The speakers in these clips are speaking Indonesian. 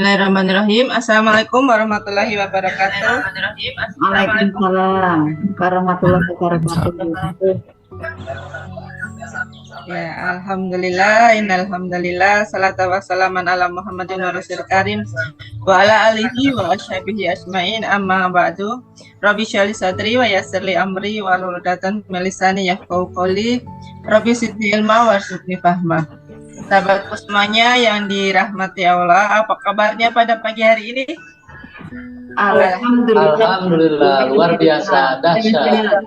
Bismillahirrahmanirrahim. Assalamualaikum warahmatullahi wabarakatuh. Waalaikumsalam warahmatullahi wabarakatuh. Ya, alhamdulillah, innalhamdulillah, salatu wassalaman ala Muhammadin wa rasul karim wa ala alihi wa ashabihi asma'in, amma ba'du. Rabbi syrahli sadri wa yassirli amri wa hlul 'uqdatam min lisani yafqahu qawli. Rabbi zidni ilma warzuqni fahma. Sahabatku semuanya yang dirahmati Allah, apa kabarnya pada pagi hari ini? Alhamdulillah, luar biasa, dahsyat.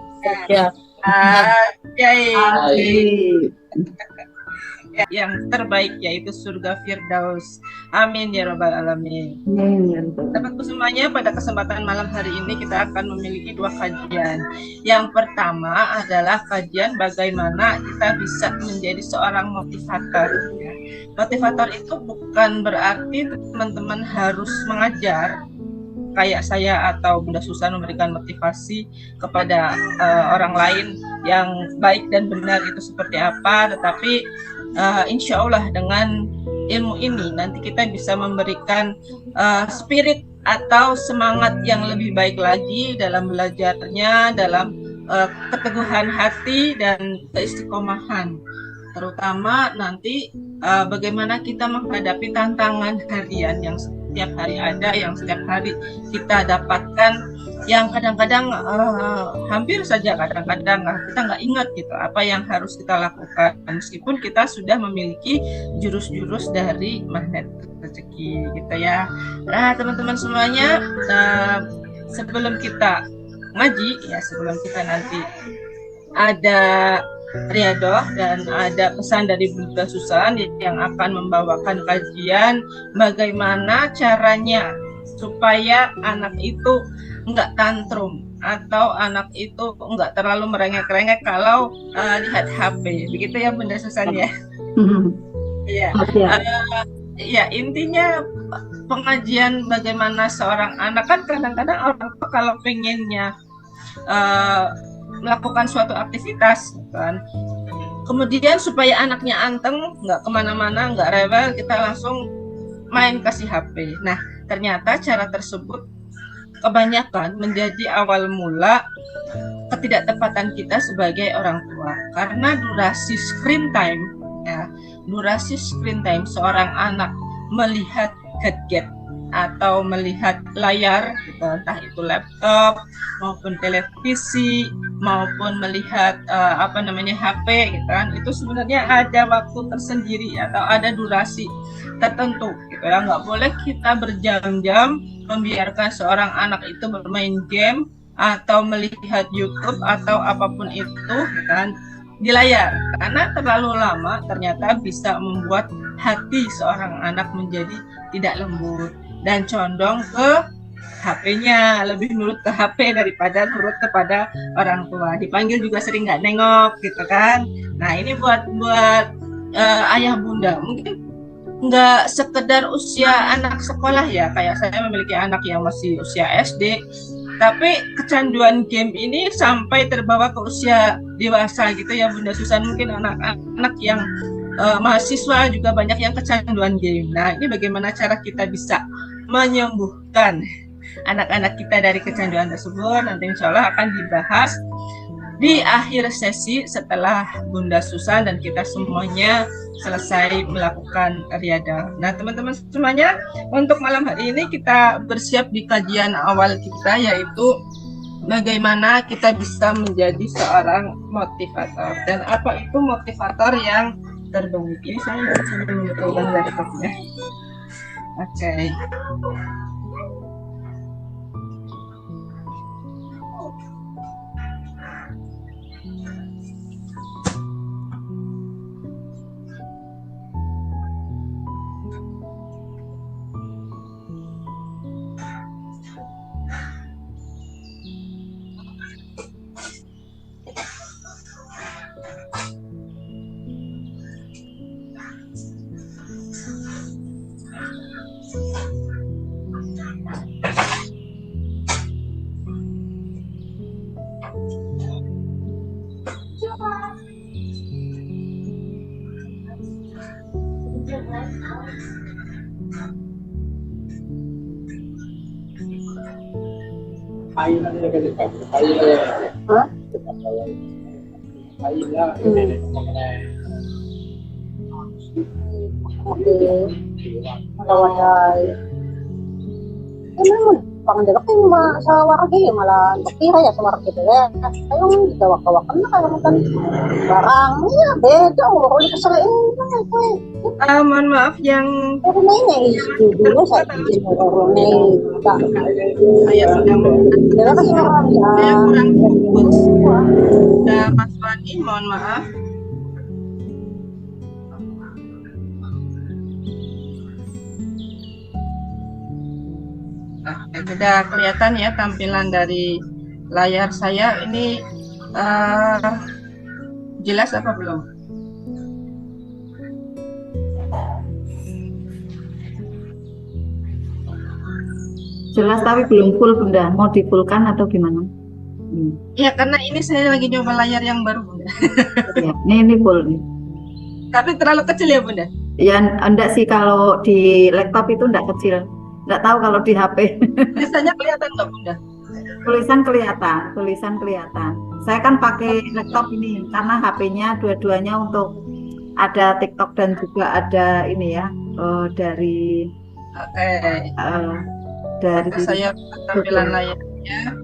Yang terbaik yaitu surga Firdaus. Amin ya rabbal alamin. Sahabatku semuanya, pada kesempatan malam hari ini kita akan memiliki dua kajian. Yang pertama adalah kajian bagaimana kita bisa menjadi seorang motivator. Motivator itu bukan berarti teman-teman harus mengajar kayak saya atau Bunda Susan memberikan motivasi kepada orang lain yang baik dan benar itu seperti apa, tetapi insya Allah dengan ilmu ini nanti kita bisa memberikan spirit atau semangat yang lebih baik lagi dalam belajarnya, dalam keteguhan hati dan keistiqomahan, terutama nanti bagaimana kita menghadapi tantangan harian yang setiap hari ada, yang setiap hari kita dapatkan, yang kadang-kadang hampir saja kadang-kadang kita nggak ingat gitu apa yang harus kita lakukan meskipun kita sudah memiliki jurus-jurus dari magnet rezeki gitu ya. Nah teman-teman semuanya, sebelum kita ngaji ya, sebelum kita nanti ada Riadoh dan ada pesan dari Bunda Susan yang akan membawakan kajian bagaimana caranya supaya anak itu enggak tantrum atau anak itu enggak terlalu merengek-rengek kalau lihat HP. Begitu ya Bunda Susan ya? Iya. Ya intinya pengajian bagaimana seorang anak, kan kadang-kadang orang tua kalau pengennya melakukan suatu aktivitas kan, kemudian supaya anaknya anteng, nggak kemana-mana, nggak rewel, kita langsung main kasih HP. Nah ternyata cara tersebut kebanyakan menjadi awal mula ketidaktepatan kita sebagai orang tua, karena durasi screen time ya, durasi screen time seorang anak melihat gadget atau melihat layar gitu, entah itu laptop maupun televisi maupun melihat HP gitu kan, itu sebenarnya ada waktu tersendiri atau ada durasi tertentu gitu ya. Nggak boleh kita berjam-jam membiarkan seorang anak itu bermain game atau melihat YouTube atau apapun itu kan di layar, karena terlalu lama ternyata bisa membuat hati seorang anak menjadi tidak lembut dan condong ke HP-nya, lebih nurut ke HP daripada nurut kepada orang tua. Dipanggil juga sering nggak nengok gitu kan. Nah ini buat ayah bunda, mungkin nggak sekedar usia anak sekolah ya, kayak saya memiliki anak yang masih usia SD, tapi kecanduan game ini sampai terbawa ke usia dewasa gitu ya Bunda Susan. Mungkin anak-anak yang mahasiswa juga banyak yang kecanduan game. Nah ini bagaimana cara kita bisa menyembuhkan anak-anak kita dari kecanduan tersebut, nanti insya Allah akan dibahas di akhir sesi setelah Bunda Susan dan kita semuanya selesai melakukan riadah. Nah teman-teman semuanya, untuk malam hari ini kita bersiap di kajian awal kita, yaitu bagaimana kita bisa menjadi seorang motivator dan apa itu motivator yang terbaik. Ini saya bisa menunjukkan laptopnya. Oke. Hah? Oke, mataway. Memang pangandarak kayo sa warga malah pira ya sa warga gitu ya. Kayong gawak-gawakan na kayo kan. Barang ya beda ulit kasalain ko eh. Mohon maaf yang Pero na yun eh, dulu sa orang saya sedang Kaya kasi marami saya kurang fokus. Nah, Mas Fani, mohon maaf. Nah, sudah kelihatan ya tampilan dari layar saya ini jelas apa belum? Jelas tapi belum full Bunda. Mau di fullkan atau gimana? Ya karena ini saya lagi nyoba layar yang baru Bunda. Ya, ini full nih. Tapi terlalu kecil ya Bunda? Ya enggak sih, kalau di laptop itu enggak kecil. Enggak tahu kalau di HP. Tulisannya kelihatan nggak Bunda? Tulisan kelihatan. Saya kan pakai laptop ini karena HP-nya dua-duanya untuk ada TikTok dan juga ada ini ya, dari Oke. dari Saya tampilan layarnya.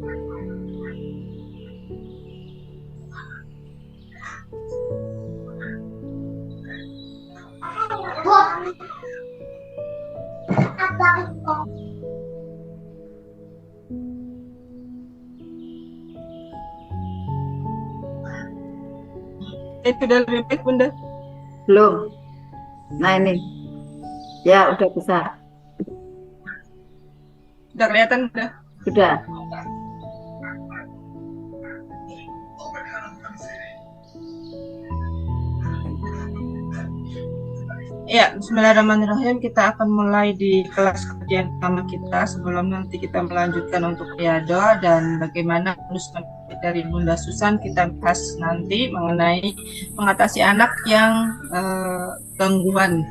Itu udah lebih baik Bunda. belum. Nah ini, ya udah besar, Udah kelihatan Bunda. sudah. Ya, bismillahirrahmanirrahim. Kita akan mulai di kelas kajian pertama kita sebelum nanti kita melanjutkan untuk riado dan bagaimana punishment dari Bunda Susan kita bahas nanti mengenai mengatasi anak yang gangguan.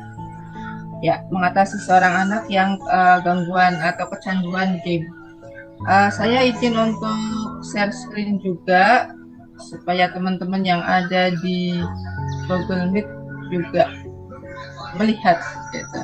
Ya, mengatasi seorang anak yang gangguan atau kecanduan game. Saya izin untuk share screen juga supaya teman-teman yang ada di Google Meet juga melihat gitu.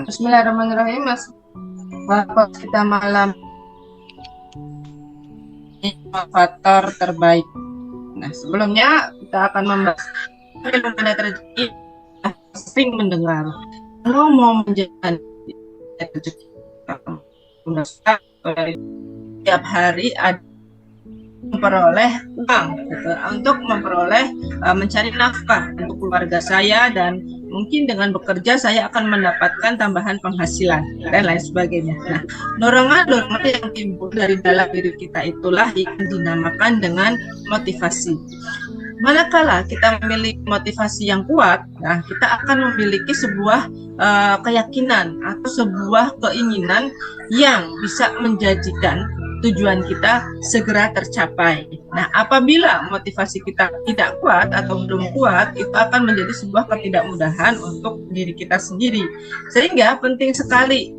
Bismillahirrahmanirrahim. Mas, Bapak kita malam inovator terbaik. Nah, sebelumnya kita akan membahas film mana terjadi sering mendengar kalau mau menjadi setiap hari ada memperoleh uang gitu, untuk memperoleh mencari nafkah untuk keluarga saya, dan mungkin dengan bekerja saya akan mendapatkan tambahan penghasilan dan lain sebagainya. Nah, dorongan-dorongan yang timbul dari dalam diri kita itulah yang dinamakan dengan motivasi. Manakala kita memiliki motivasi yang kuat, nah kita akan memiliki sebuah keyakinan atau sebuah keinginan yang bisa menjadikan tujuan kita segera tercapai. Nah, apabila motivasi kita tidak kuat atau belum kuat, itu akan menjadi sebuah ketidakmudahan untuk diri kita sendiri. Sehingga penting sekali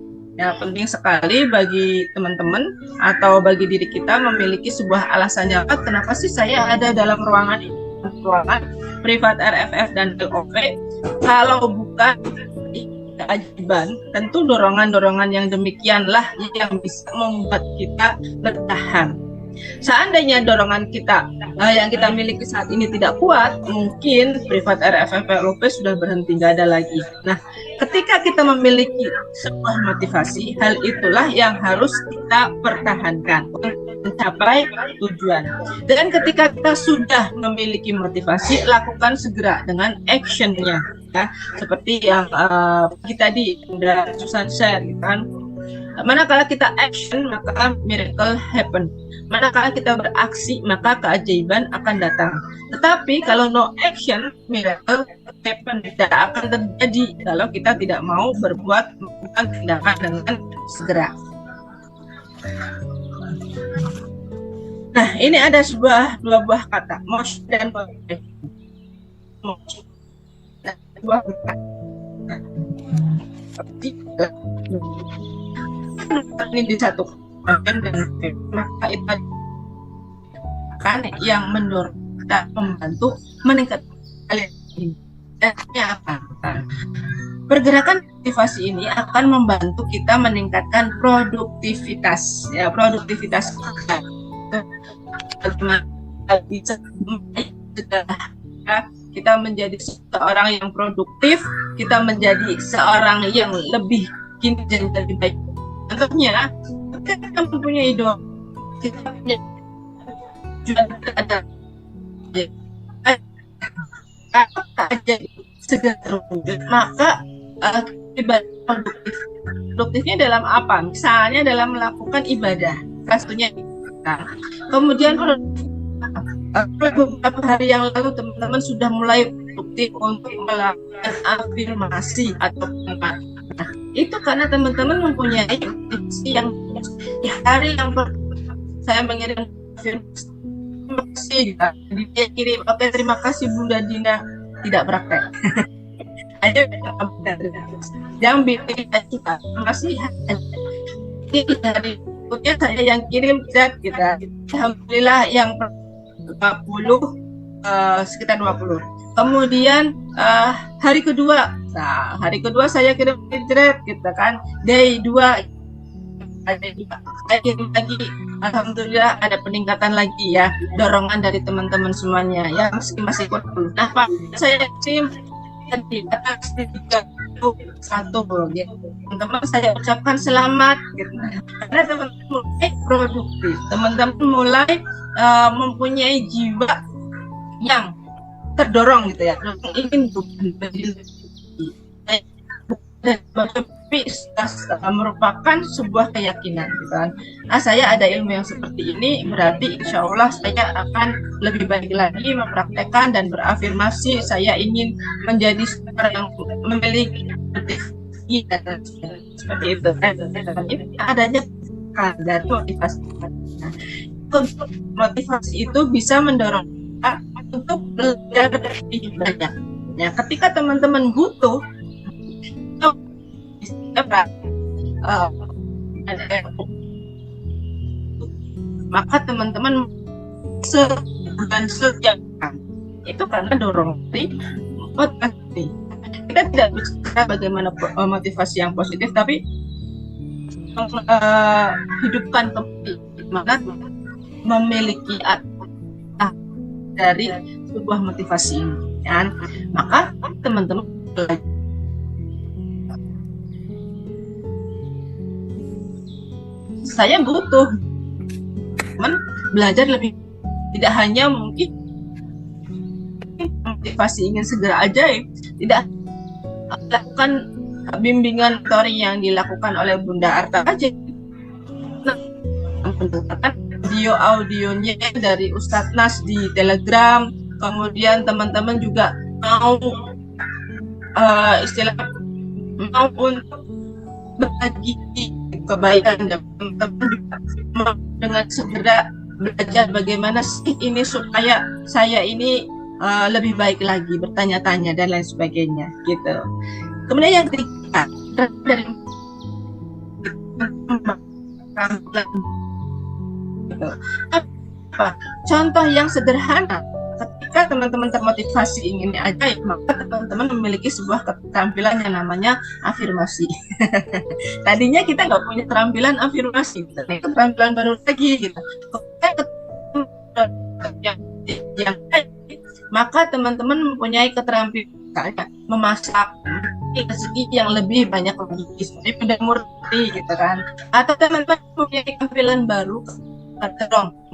bagi teman-teman atau bagi diri kita memiliki sebuah alasan yang kuat. Kenapa sih saya ada dalam ruangan ini? Ruangan privat RFF dan LOP, kalau bukan keajaiban, tentu dorongan-dorongan yang demikianlah yang bisa membuat kita bertahan. Seandainya dorongan kita yang kita miliki saat ini tidak kuat, mungkin privat RFF LOP sudah berhenti, nggak ada lagi. Nah, ketika kita memiliki sebuah motivasi, hal itulah yang harus kita pertahankan untuk mencapai tujuan. Dan ketika kita sudah memiliki motivasi, lakukan segera dengan actionnya. ya, seperti yang pagi tadi udah Susan share gitu kan. Manakala kita action maka miracle happen. Manakala kita beraksi maka keajaiban akan datang. Tetapi kalau no action, miracle happen tidak akan terjadi kalau kita tidak mau melakukan tindakan dengan segera. Nah, ini ada dua buah kata, motion dan motivation. Motion. Nah, dua kata. Ini disatukan dan maka itu kan yang mendorong kita membantu meningkatkan kalian ini. Apa? Pergerakan motivasi ini akan membantu kita meningkatkan produktivitas, ya, produktivitas kita. Kita menjadi seorang yang produktif, kita menjadi seorang yang lebih kinerja lebih baik. Contohnya, kita mempunyai idola, kita punya tujuan ada, aja segera terwujud, maka produktifnya dalam apa? Misalnya dalam melakukan ibadah, satunya. Kemudian beberapa hari yang lalu teman-teman sudah mulai produktif untuk melakukan afirmasi atau pengakuan. Nah, itu karena teman-teman mempunyai motivasi yang di hari yang saya mengirim afirmasi. Terima kasih, dia kirim, oke terima kasih Bunda Dina, tidak praktek. Ayo yang bikin kita masih di hari berikutnya saya yang kirim chat kita. Alhamdulillah yang 20 sekitar 20. Kemudian hari kedua saya kirim chat kita kan. Day 2 saya kirim lagi. Alhamdulillah ada peningkatan lagi ya, dorongan dari teman-teman semuanya ya, meski masih kurang. Nah, Pak, saya kirim tadi atas 31 gitu. Teman-teman saya ucapkan selamat gitu. Karena teman-teman mulai produktif, teman-teman mulai mempunyai jiwa yang terdorong gitu ya, ingin tapi merupakan sebuah keyakinan gitu kan. Nah, saya ada ilmu yang seperti ini, berarti insya Allah saya akan lebih baik lagi mempraktekkan dan berafirmasi saya ingin menjadi seorang yang memiliki motivasi dan seperti itu. Adanya dari motivasi. Nah, motivasi itu bisa mendorong kita untuk belajar lebih banyak. Ya, ketika teman-teman butuh maka teman-teman sebulan sejak itu karena dorong motivasi. Kita tidak bicara bagaimana motivasi yang positif, tapi hidupkan semangat memiliki dari sebuah motivasi ini, kan? Maka teman-teman saya butuh belajar lebih, tidak hanya mungkin motivasi ingin segera ajaib, tidak lakukan bimbingan mentoring yang dilakukan oleh Bunda Arta aja, mendengarkan audio-audionya dari Ustadz Nas di Telegram, kemudian teman-teman juga mau mau untuk berbagi kebaikan dan teman-teman juga dengan segera belajar bagaimana sih ini supaya saya ini lebih baik lagi, bertanya-tanya dan lain sebagainya gitu. Kemudian yang ketiga dari gitu. Apa? Contoh yang sederhana, ketika teman-teman termotivasi ingin ajaib, maka teman-teman memiliki sebuah keterampilan yang namanya afirmasi. Tadinya kita nggak punya keterampilan afirmasi, keterampilan baru lagi gitu. Maka teman-teman mempunyai keterampilan memasak rezeki yang lebih banyak lagi, seperti Bunda Murti gitu kan. Atau teman-teman mempunyai keterampilan baru,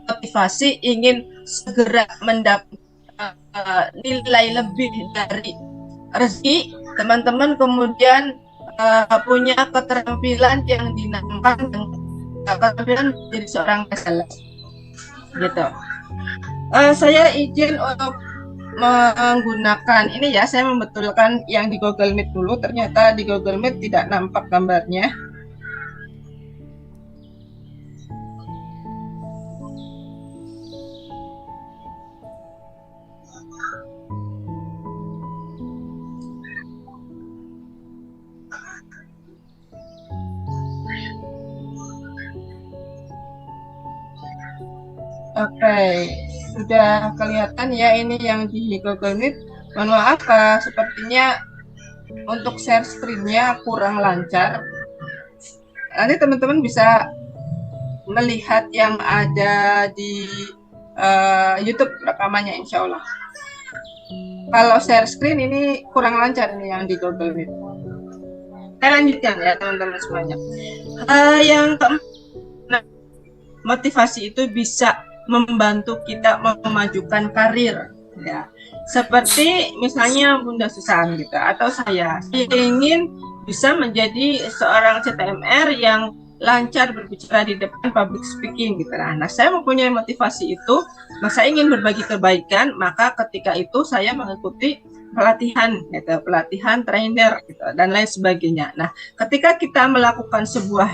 motivasi ingin segera mendapat nilai lebih dari rezeki, teman-teman kemudian punya keterampilan yang dinamakan keterampilan menjadi seorang reseller gitu. Saya izin untuk menggunakan ini ya, saya membetulkan yang di Google Meet dulu, ternyata di Google Meet tidak nampak gambarnya. Oke, sudah kelihatan ya ini yang di Google Meet. Mohon maaf, sepertinya untuk share screen-nya kurang lancar. Nanti teman-teman bisa melihat yang ada di YouTube rekamannya, insya Allah. Kalau share screen ini kurang lancar ini yang di Google Meet. Saya lanjutkan ya teman-teman semuanya. Yang keempat, motivasi itu bisa membantu kita memajukan karir ya, seperti misalnya Bunda Susan gitu atau saya ingin bisa menjadi seorang CTMR yang lancar berbicara di depan, public speaking gitu. Nah, saya mempunyai motivasi itu, saya ingin berbagi kebaikan, maka ketika itu saya mengikuti pelatihan gitu, pelatihan trainer gitu dan lain sebagainya. Nah, ketika kita melakukan sebuah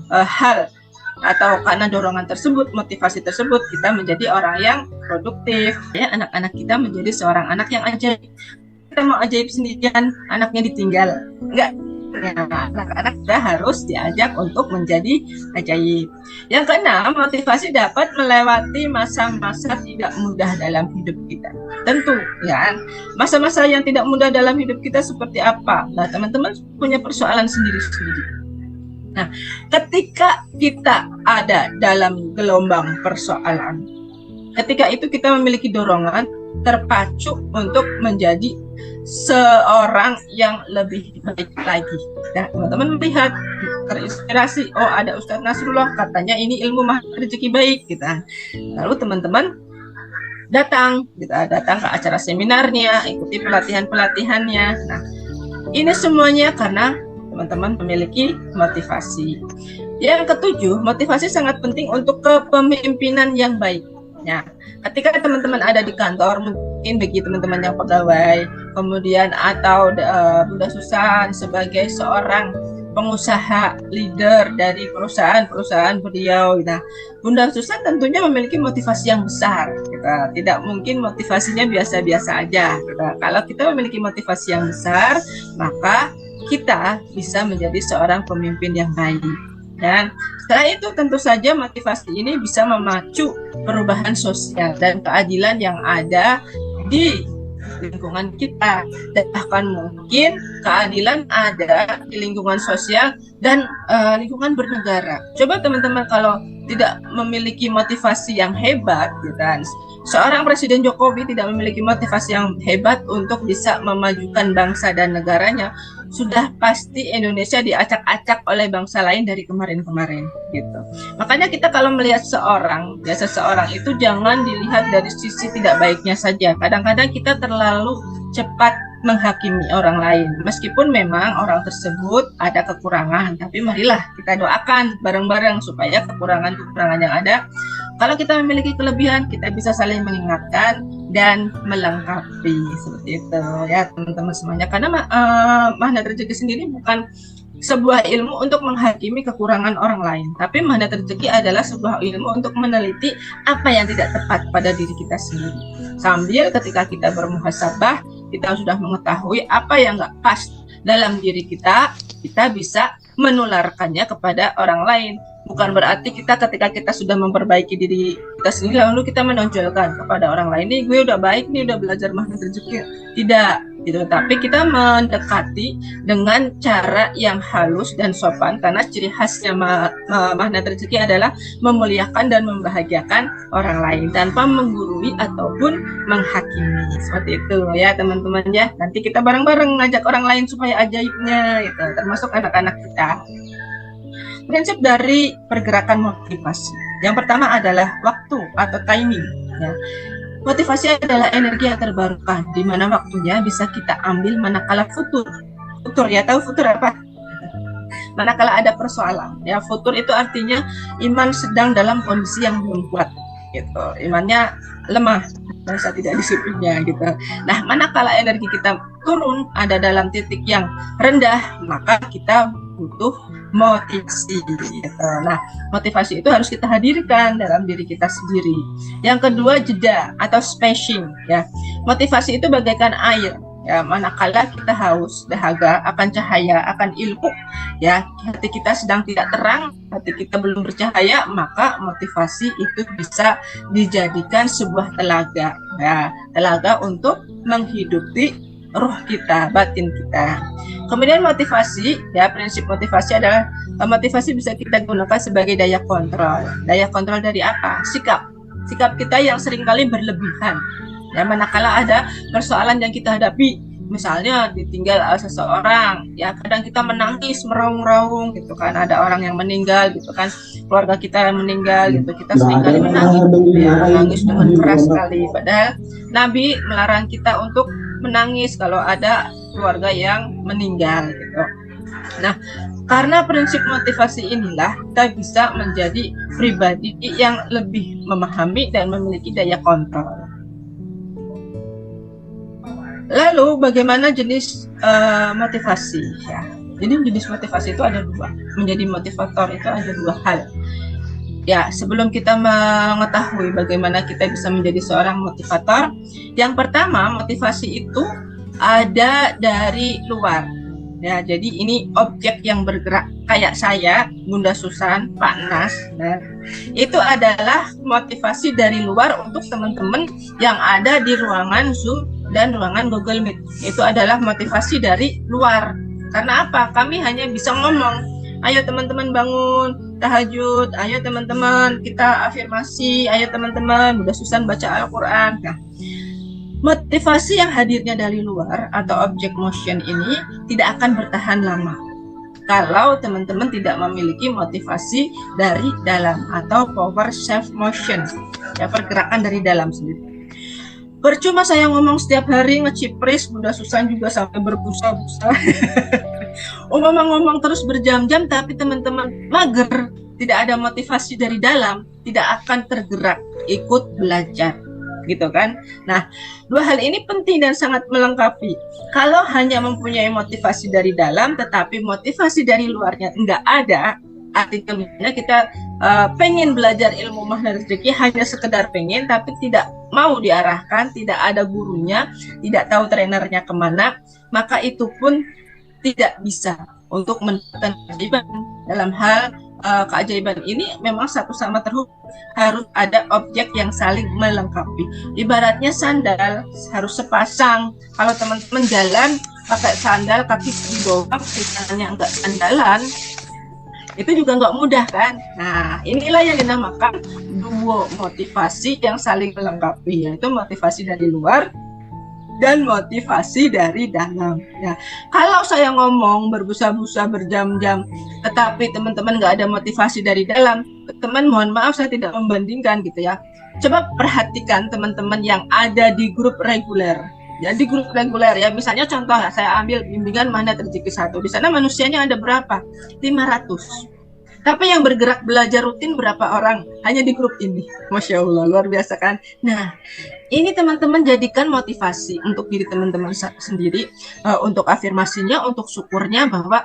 hal atau karena dorongan tersebut, motivasi tersebut, kita menjadi orang yang produktif ya, anak-anak kita menjadi seorang anak yang ajaib. Kita mau ajaib sendirian, anaknya ditinggal, enggak ya, anak-anak kita harus diajak untuk menjadi ajaib. Yang keenam, motivasi dapat melewati masa-masa tidak mudah dalam hidup kita. Tentu ya, masa-masa yang tidak mudah dalam hidup kita seperti apa? Nah, teman-teman punya persoalan sendiri-sendiri. Nah, ketika kita ada dalam gelombang persoalan, ketika itu kita memiliki dorongan terpacu untuk menjadi seorang yang lebih baik lagi. Nah, teman-teman melihat terinspirasi, oh ada Ustadz Nasrullah katanya ini ilmu rezeki baik gitu. Lalu teman-teman datang ke acara seminarnya, ikuti pelatihan-pelatihannya. Nah, ini semuanya karena teman-teman memiliki motivasi. Yang ketujuh, motivasi sangat penting untuk kepemimpinan yang baik. Nah, ketika teman-teman ada di kantor, mungkin bagi teman-teman yang pegawai, kemudian atau Bunda Susan sebagai seorang pengusaha leader dari perusahaan beliau. Nah, Bunda Susan tentunya memiliki motivasi yang besar. Tidak mungkin motivasinya biasa-biasa aja. Kalau kita memiliki motivasi yang besar, maka kita bisa menjadi seorang pemimpin yang baik. Dan setelah itu tentu saja motivasi ini bisa memacu perubahan sosial dan keadilan yang ada di lingkungan kita, dan bahkan mungkin keadilan ada di lingkungan sosial dan lingkungan bernegara. Coba teman-teman kalau tidak memiliki motivasi yang hebat, gitu, seorang Presiden Jokowi tidak memiliki motivasi yang hebat untuk bisa memajukan bangsa dan negaranya, sudah pasti Indonesia diacak-acak oleh bangsa lain dari kemarin-kemarin gitu. Makanya kita kalau melihat seseorang itu jangan dilihat dari sisi tidak baiknya saja. Kadang-kadang kita terlalu cepat menghakimi orang lain. Meskipun memang orang tersebut ada kekurangan, tapi marilah kita doakan bareng-bareng supaya kekurangan-kekurangan yang ada, kalau kita memiliki kelebihan, kita bisa saling mengingatkan dan melengkapi, seperti itu ya teman-teman semuanya. Karena magnet rezeki sendiri bukan sebuah ilmu untuk menghakimi kekurangan orang lain, tapi magnet rezeki adalah sebuah ilmu untuk meneliti apa yang tidak tepat pada diri kita sendiri. Sambil ketika kita bermuhasabah, kita sudah mengetahui apa yang nggak pas dalam diri kita, kita bisa menularkannya kepada orang lain. Bukan berarti ketika kita sudah memperbaiki diri kita sendiri, lalu kita menonjolkan kepada orang lain, nih gue udah baik nih, udah belajar magnet rezeki. Tidak gitu, tapi kita mendekati dengan cara yang halus dan sopan, karena ciri khasnya magnet rezeki adalah memuliakan dan membahagiakan orang lain tanpa menggurui ataupun menghakimi. Seperti itu ya teman-teman ya. Nanti kita bareng-bareng ngajak orang lain supaya ajaibnya gitu, termasuk anak-anak kita. Prinsip dari pergerakan motivasi yang pertama adalah waktu atau timing ya. Motivasi adalah energi yang terbarukan, di mana waktunya bisa kita ambil manakala futur. Futur ya, tahu futur apa? Manakala ada persoalan. Ya, futur itu artinya iman sedang dalam kondisi yang belum kuat, gitu. Imannya lemah, merasa tidak disiplinnya, gitu. Nah, manakala energi kita turun, ada dalam titik yang rendah, maka kita butuh motivasi, gitu. Nah, motivasi itu harus kita hadirkan dalam diri kita sendiri. Yang kedua, jeda atau spacing, ya. Motivasi itu bagaikan air, ya. Manakala kita haus, dahaga akan cahaya, akan ilmu, ya. Hati kita sedang tidak terang, hati kita belum bercahaya, maka motivasi itu bisa dijadikan sebuah telaga, ya. Telaga untuk menghidupi ruh kita, batin kita. Kemudian motivasi, ya, prinsip motivasi adalah motivasi bisa kita gunakan sebagai daya kontrol. Daya kontrol dari apa? Sikap kita yang seringkali berlebihan. Ya, manakala ada persoalan yang kita hadapi, misalnya ditinggal seseorang, ya kadang kita menangis meraung-raung gitu kan, ada orang yang meninggal gitu kan, keluarga kita yang meninggal gitu, kita seringkali menangis, ya, menangis dengan keras sekali. Padahal Nabi melarang kita untuk menangis kalau ada keluarga yang meninggal gitu. Nah, karena prinsip motivasi inilah kita bisa menjadi pribadi yang lebih memahami dan memiliki daya kontrol. Lalu bagaimana jenis motivasi, ya? Jadi jenis motivasi itu ada dua. Menjadi motivator itu ada dua hal. Ya, sebelum kita mengetahui bagaimana kita bisa menjadi seorang motivator, yang pertama motivasi itu ada dari luar. Ya, jadi ini objek yang bergerak kayak saya, Bunda Susan, Pak Nas. Nah, itu adalah motivasi dari luar untuk teman-teman yang ada di ruangan Zoom dan ruangan Google Meet. Itu adalah motivasi dari luar. Karena apa? Kami hanya bisa ngomong, ayo teman-teman bangun tahajud, ayo teman-teman kita afirmasi, ayo teman-teman Bunda Susan baca Al-Quran. Nah, motivasi yang hadirnya dari luar atau object motion ini tidak akan bertahan lama kalau teman-teman tidak memiliki motivasi dari dalam atau power self motion, ya, pergerakan dari dalam sendiri. Percuma saya ngomong setiap hari ngecipris, Bunda Susan juga sampai berbusa-busa. Ngomong terus berjam-jam tapi teman-teman mager, tidak ada motivasi dari dalam, tidak akan tergerak ikut belajar, gitu kan. Nah, dua hal ini penting dan sangat melengkapi. Kalau hanya mempunyai motivasi dari dalam tetapi motivasi dari luarnya enggak ada, artinya kita pengen belajar ilmu mahna rezeki hanya sekedar pengen tapi tidak mau diarahkan, tidak ada gurunya, tidak tahu trenernya kemana, maka itu pun tidak bisa untuk mendapatkan keajaiban. Dalam hal keajaiban ini memang satu sama terhubung, harus ada objek yang saling melengkapi. Ibaratnya sandal harus sepasang. Kalau teman-teman jalan pakai sandal kaki di bawah, misalnya enggak sandalan, itu juga nggak mudah kan. Nah, inilah yang dinamakan duo motivasi yang saling melengkapi, yaitu motivasi dari luar dan motivasi dari dalam. Ya, kalau saya ngomong berbusa-busa berjam-jam, tetapi teman-teman nggak ada motivasi dari dalam, teman mohon maaf saya tidak membandingkan gitu ya. Coba perhatikan teman-teman yang ada di grup reguler. Ya, di grup reguler ya, misalnya contoh saya ambil bimbingan Mahna Rezeki 1. Di sana manusianya ada berapa? 500. Tapi yang bergerak belajar rutin berapa orang? Hanya di grup ini. Masya Allah, luar biasa kan? Nah, ini teman-teman jadikan motivasi untuk diri teman-teman sendiri, untuk afirmasinya, untuk syukurnya bahwa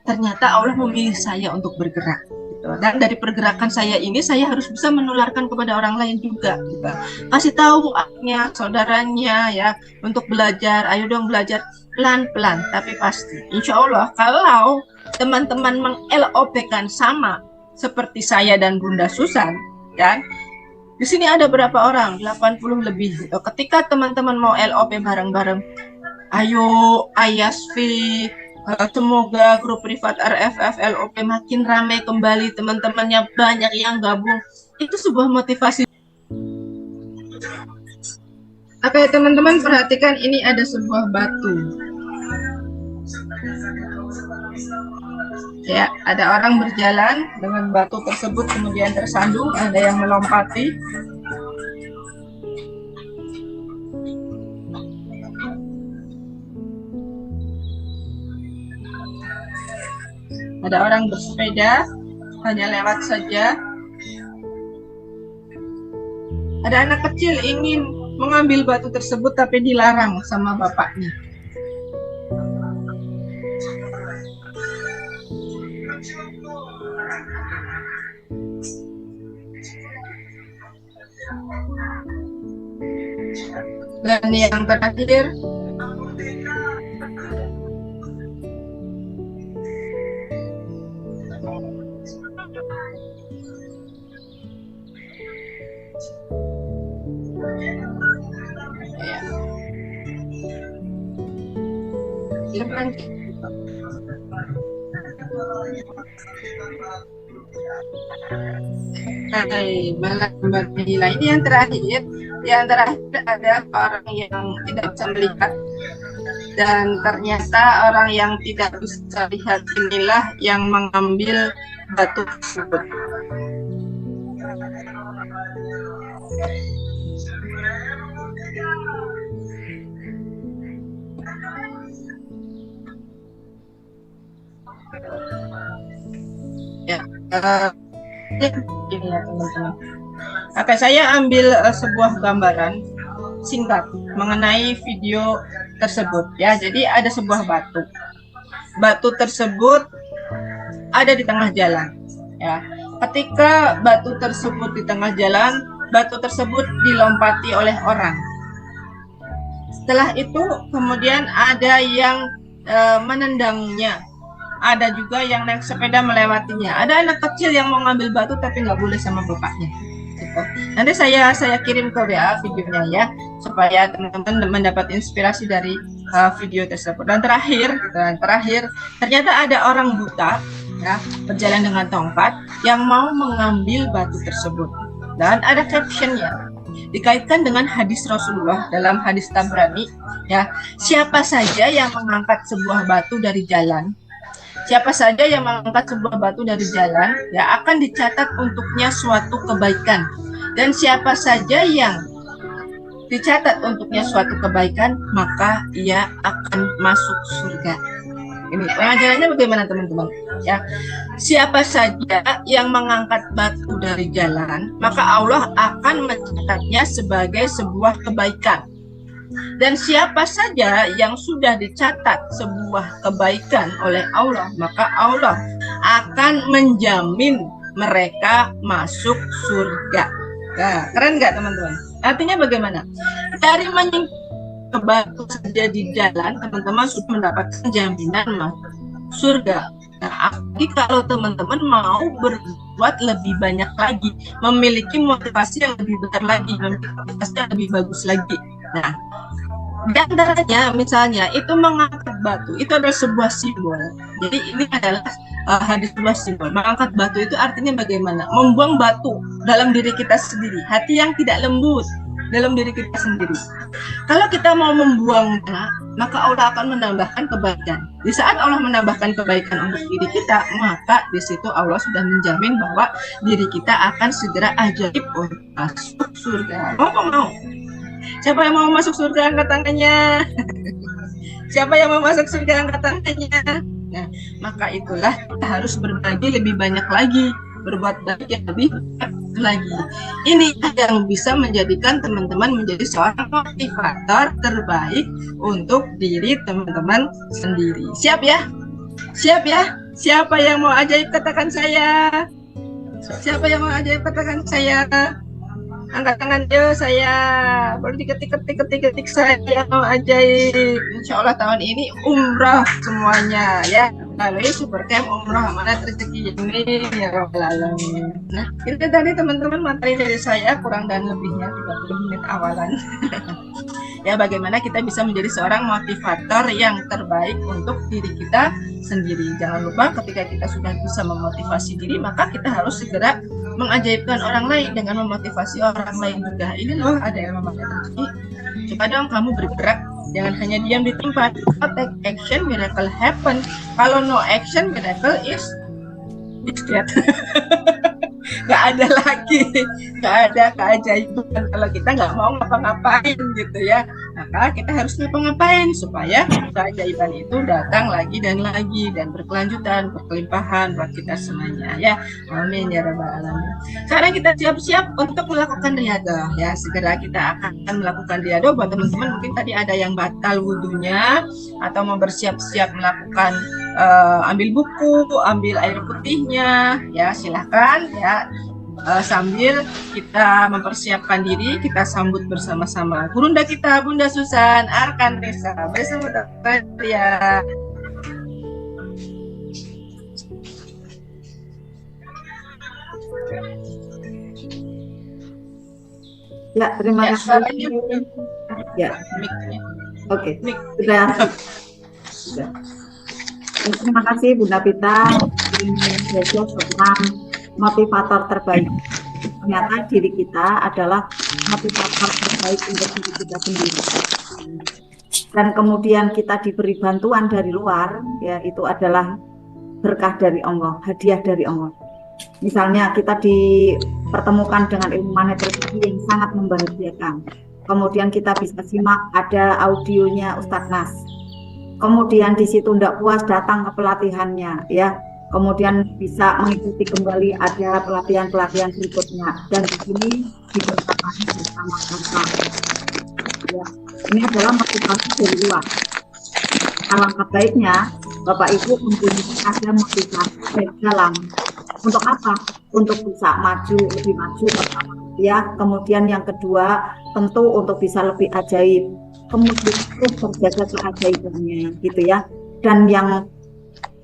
ternyata Allah memilih saya untuk bergerak. Gitu. Dan dari pergerakan saya ini, saya harus bisa menularkan kepada orang lain juga. Gitu. Kasih tahu anaknya, saudaranya, ya, untuk belajar. Ayo dong belajar pelan-pelan, tapi pasti. Insya Allah, kalau teman-teman meng-LOP-kan sama seperti saya dan Bunda Susan, kan? Di sini ada berapa orang? 80 lebih. Gitu. Ketika teman-teman mau LOP bareng-bareng, ayo Ayasfi, semoga grup privat RFF LOP makin ramai kembali, teman-temannya banyak yang gabung. Itu sebuah motivasi. Oke, teman-teman perhatikan, ini ada sebuah batu. Ya, ada orang berjalan dengan batu tersebut kemudian tersandung, ada yang melompati. Ada orang bersepeda, hanya lewat saja. Ada anak kecil ingin mengambil batu tersebut tapi dilarang sama bapaknya. Dan yang terakhir, melambat menilai. Ini yang terakhir. Yang terakhir ada orang yang tidak bisa melihat, dan ternyata orang yang tidak bisa lihat inilah yang mengambil batu tersebut. Ya, ini ya teman-teman. Oke, saya ambil sebuah gambaran singkat mengenai video tersebut ya. Jadi ada sebuah batu. Batu tersebut ada di tengah jalan ya. Ketika batu tersebut di tengah jalan, batu tersebut dilompati oleh orang. Setelah itu kemudian ada yang menendangnya. Ada juga yang naik sepeda melewatinya. Ada anak kecil yang mau ngambil batu tapi nggak boleh sama bapaknya. Gitu. Nanti saya kirim ke WA videonya ya, supaya teman-teman mendapat inspirasi dari video tersebut. Dan terakhir, ternyata ada orang buta ya, berjalan dengan tongkat yang mau mengambil batu tersebut. Dan ada captionnya, dikaitkan dengan hadis Rasulullah dalam hadis Tabrani ya, siapa saja yang mengangkat sebuah batu dari jalan, siapa saja yang mengangkat sebuah batu dari jalan, ya akan dicatat untuknya suatu kebaikan. Dan siapa saja yang dicatat untuknya suatu kebaikan, maka ia akan masuk surga. Ini pengajarannya bagaimana teman-teman? Ya, siapa saja yang mengangkat batu dari jalan, maka Allah akan mencatatnya sebagai sebuah kebaikan. Dan siapa saja yang sudah dicatat sebuah kebaikan oleh Allah, maka Allah akan menjamin mereka masuk surga. Nah, keren nggak teman-teman? Artinya bagaimana? Dari menyingkir batu saja di jalan, teman-teman sudah mendapatkan jaminan masuk surga. Nah, apalagi kalau teman-teman mau berbuat lebih banyak lagi, memiliki motivasi yang lebih besar lagi, memiliki motivasi yang lebih bagus lagi. Nah, di antaranya misalnya itu mengangkat batu, itu adalah sebuah simbol. Jadi ini adalah hadis sebuah simbol. Mengangkat batu itu artinya bagaimana? Membuang batu dalam diri kita sendiri, hati yang tidak lembut dalam diri kita sendiri. Kalau kita mau membuangnya, maka Allah akan menambahkan kebaikan. Di saat Allah menambahkan kebaikan untuk diri kita, maka di situ Allah sudah menjamin bahwa diri kita akan segera ajaib untuk masuk surga. Mau? Siapa yang mau masuk surga angkat tangannya? Siapa yang mau masuk surga angkat tangannya? Nah, maka itulah kita harus berbagi lebih banyak lagi, berbuat baik yang lebih banyak lagi. Ini yang bisa menjadikan teman-teman menjadi seorang motivator terbaik untuk diri teman-teman sendiri. Siap ya? Siap ya? Siapa yang mau ajaib katakan saya? Siapa yang mau ajaib katakan saya? Angkat tangan yo, saya boleh diketik saya mau ajaib. Insya Allah tahun ini umrah semuanya ya, melalui Supercamp umrah mana rezeki ini ya Rabbal Alamin. Nah, itu tadi teman-teman materi dari saya, kurang dan lebihnya 30 menit awalan. Ya, bagaimana kita bisa menjadi seorang motivator yang terbaik untuk diri kita sendiri. Jangan lupa ketika kita sudah bisa memotivasi diri, maka kita harus segera mengajaibkan orang lain dengan memotivasi orang lain juga. Ini loh ada yang namanya rezeki. Coba dong kamu bergerak, jangan hanya diam di tempat. Take action, miracle happen. Kalau no action, miracle is dead. Gak ada lagi, gak ada keajaiban kalau kita nggak mau ngapa-ngapain gitu ya. Maka maka kita harus ngapa-ngapain supaya keajaiban itu datang lagi dan berkelanjutan, berkelimpahan buat kita semuanya ya. Amin ya rabbal alamin. Sekarang kita siap-siap untuk melakukan riadah ya. Segera kita akan melakukan riadah. Buat teman-teman mungkin tadi ada yang batal wudhunya atau mau bersiap-siap melakukan ambil buku, ambil air putihnya ya, silahkan ya. Sambil kita mempersiapkan diri, kita sambut bersama-sama Gurunda kita, Bunda Susan Arkanresa bersama Dr. Ria. Ya, terima kasih. Ya, oke, sudah. Terima kasih Bunda Pita tentang motivator terbaik. Ternyata diri kita adalah motivator terbaik untuk diri kita sendiri. Dan kemudian kita diberi bantuan dari luar, ya itu adalah berkah dari Allah, hadiah dari Allah. Misalnya kita dipertemukan dengan ilmu magnetologi yang sangat membahagiakan. Kemudian kita bisa simak ada audionya Ustadz Nas. Kemudian di situ tidak puas datang ke pelatihannya, ya. Kemudian bisa mengikuti kembali ada pelatihan-pelatihan berikutnya dan di sini diberkati bersama-sama. Ya, ini adalah motivasi dari luar. Alangkah baiknya Bapak Ibu mempunyai ada motivasi dari dalam. Untuk apa? Untuk bisa maju, lebih maju bersama. Ya, kemudian yang kedua tentu untuk bisa lebih ajaib. Kemudian terus terjaga keajaibannya, gitu ya. Dan yang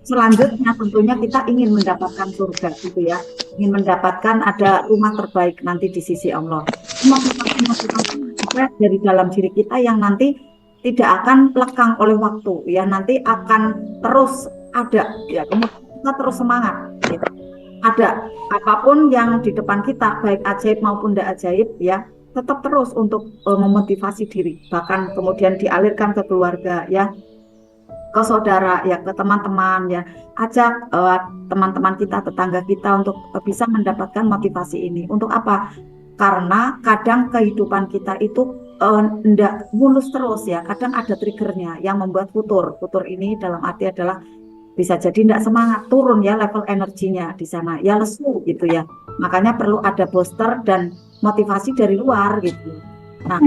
selanjutnya tentunya kita ingin mendapatkan surga gitu ya, ingin mendapatkan ada rumah terbaik nanti di sisi Allah. Motivasi-motivasi dari dalam diri kita yang nanti tidak akan lekang oleh waktu ya, nanti akan terus ada ya, kemudian kita terus semangat ya. Ada apapun yang di depan kita baik ajaib maupun tidak ajaib ya, tetap terus untuk memotivasi diri, bahkan kemudian dialirkan ke keluarga ya, ke saudara ya, ke teman-teman ya, ajak teman-teman kita, tetangga kita untuk bisa mendapatkan motivasi ini. Untuk apa? Karena kadang kehidupan kita itu tidak mulus terus ya, kadang ada triggernya yang membuat futur. Futur ini dalam arti adalah bisa jadi tidak semangat, turun ya level energinya di sana, ya lesu gitu ya. Makanya perlu ada booster dan motivasi dari luar gitu. Nah,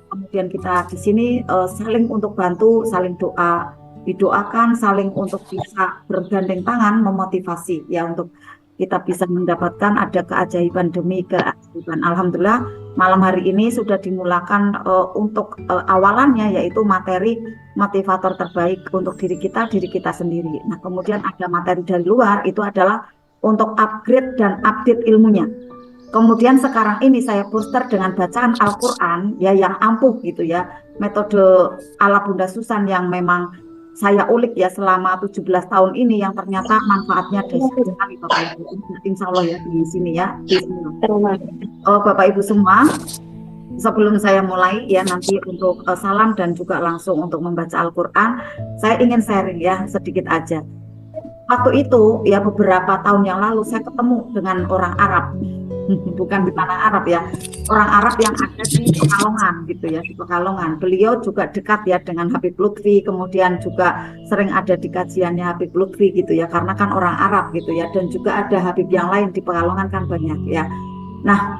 kemudian kita di sini saling untuk bantu, saling doa, didoakan, saling untuk bisa bergandeng tangan, memotivasi ya untuk kita bisa mendapatkan ada keajaiban demi keajaiban. Alhamdulillah malam hari ini sudah dimulakan untuk awalannya yaitu materi motivator terbaik untuk diri kita sendiri. Nah kemudian ada materi dari luar itu adalah untuk upgrade dan update ilmunya. Kemudian sekarang ini saya booster dengan bacaan Al-Quran ya yang ampuh gitu ya, metode ala Bunda Susan yang memang saya ulik ya selama 17 tahun ini yang ternyata manfaatnya dahsyat sekali Bapak Ibu. Insya Allah ya di sini ya. Bapak Ibu semua, sebelum saya mulai ya nanti untuk salam dan juga langsung untuk membaca Al-Quran, saya ingin sharing ya sedikit aja. Waktu itu ya beberapa tahun yang lalu saya ketemu dengan orang Arab. Bukan di tanah Arab ya, orang Arab yang ada di Pekalongan gitu ya, di Pekalongan. Beliau juga dekat ya dengan Habib Lutfi, kemudian juga sering ada di kajiannya Habib Lutfi gitu ya, karena kan orang Arab gitu ya, dan juga ada Habib yang lain di Pekalongan kan banyak ya. Nah,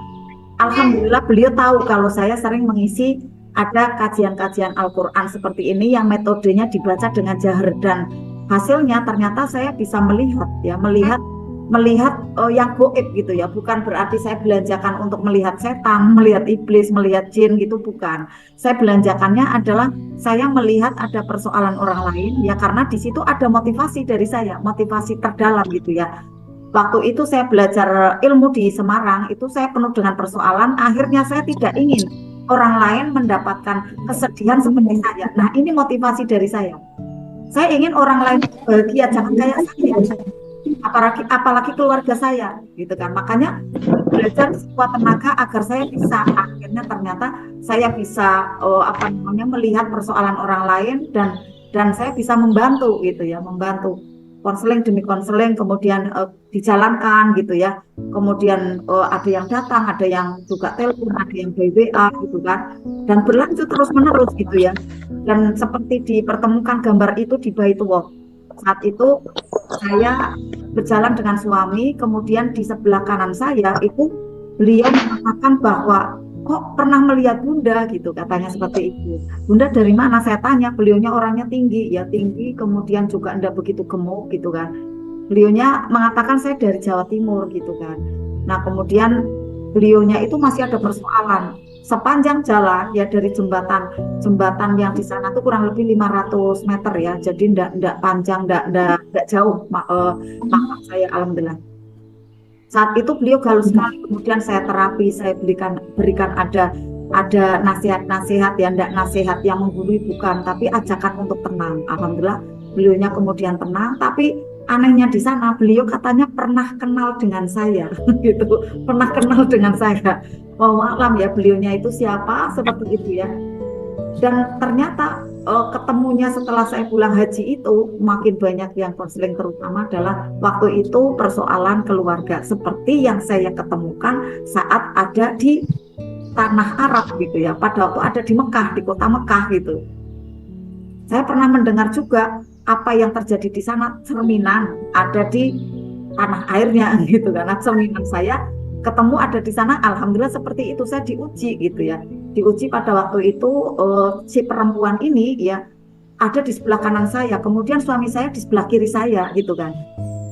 alhamdulillah beliau tahu kalau saya sering mengisi ada kajian-kajian Al-Quran seperti ini yang metodenya dibaca dengan jahar, dan hasilnya ternyata saya bisa melihat yang goib gitu ya, bukan berarti saya belanjakan untuk melihat setan, melihat iblis, melihat jin gitu, bukan. Saya belanjakannya adalah saya melihat ada persoalan orang lain ya, karena di situ ada motivasi dari saya, motivasi terdalam gitu ya. Waktu itu saya belajar ilmu di Semarang, itu saya penuh dengan persoalan, akhirnya saya tidak ingin orang lain mendapatkan kesedihan seperti saya. Nah ini motivasi dari saya ingin orang lain bahagia, jangan kayak saya. Apalagi keluarga saya gitu kan, makanya belajar sekuat tenaga agar saya bisa, akhirnya ternyata saya bisa melihat persoalan orang lain dan saya bisa membantu gitu ya, membantu konseling demi konseling, kemudian dijalankan gitu ya. Kemudian ada yang datang, ada yang juga telepon, ada yang by WA gitu kan, dan berlanjut terus menerus gitu ya. Dan seperti dipertemukan gambar itu di Baitullah. Saat itu saya berjalan dengan suami, kemudian di sebelah kanan saya itu beliau mengatakan bahwa kok pernah melihat Bunda gitu, katanya seperti itu. Bunda dari mana? Saya tanya. Beliaunya orangnya tinggi, ya tinggi, kemudian juga enggak begitu gemuk gitu kan. Beliaunya mengatakan saya dari Jawa Timur gitu kan. Nah kemudian beliaunya itu masih ada persoalan sepanjang jalan ya, dari jembatan yang di sana tuh kurang lebih 500 meter ya, jadi enggak panjang, enggak jauh maaf saya, alhamdulillah. Saat itu beliau galus sekali, kemudian saya terapi, saya berikan ada nasihat-nasihat ya, enggak nasihat yang menggurui bukan, tapi ajakan untuk tenang. Alhamdulillah beliaunya kemudian tenang, tapi anehnya di sana beliau katanya pernah kenal dengan saya gitu, pernah kenal dengan saya. Wow, alam ya beliaunya itu siapa, seperti itu ya. Dan ternyata ketemunya setelah saya pulang haji itu makin banyak yang konseling, terutama adalah waktu itu persoalan keluarga seperti yang saya ketemukan saat ada di tanah Arab gitu ya, pada waktu ada di Mekah, di kota Mekah gitu. Saya pernah mendengar juga apa yang terjadi di sana, cerminan ada di tanah airnya gitu kan. Nah, cerminan saya ketemu ada di sana, alhamdulillah seperti itu. Saya diuji gitu ya, diuji pada waktu itu si perempuan ini ya ada di sebelah kanan saya, kemudian suami saya di sebelah kiri saya gitu kan.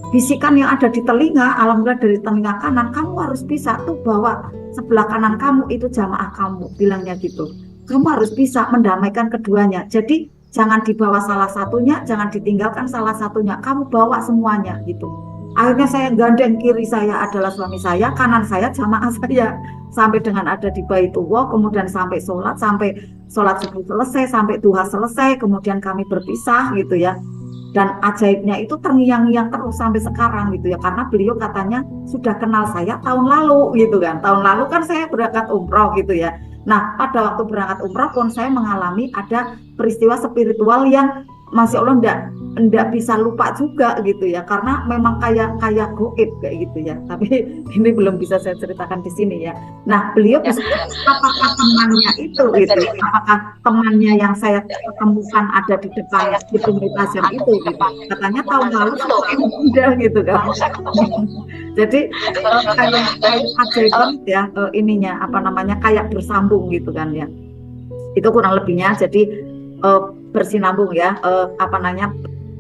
Bisikan yang ada di telinga, alhamdulillah dari telinga kanan, kamu harus bisa tuh bawa sebelah kanan kamu itu jamaah kamu, bilangnya gitu. Kamu harus bisa mendamaikan keduanya. Jadi jangan dibawa salah satunya, jangan ditinggalkan salah satunya, kamu bawa semuanya gitu. Akhirnya saya gandeng, kiri saya adalah suami saya, kanan saya jamaah saya, sampai dengan ada di Baitullah, kemudian sampai sholat subuh selesai, sampai duha selesai, kemudian kami berpisah gitu ya. Dan ajaibnya itu terngiang-ngiang terus sampai sekarang gitu ya, karena beliau katanya sudah kenal saya tahun lalu gitu kan. Tahun lalu kan saya berangkat umroh gitu ya. Nah pada waktu berangkat umroh pun saya mengalami ada peristiwa spiritual yang Masya Allah enggak bisa lupa juga gitu ya, karena memang kayak goib kayak gitu ya. Tapi ini belum bisa saya ceritakan di sini ya. Nah beliau bisa, apakah temannya itu gitu, apakah temannya yang saya temukan ada di depan di pemerintahan itu gitu. Katanya tahun lalu udah gitu kan. Jadi kayak ajaib banget ya, ininya apa namanya, kayak bersambung gitu kan ya. Itu kurang lebihnya. Jadi bersinambung ya,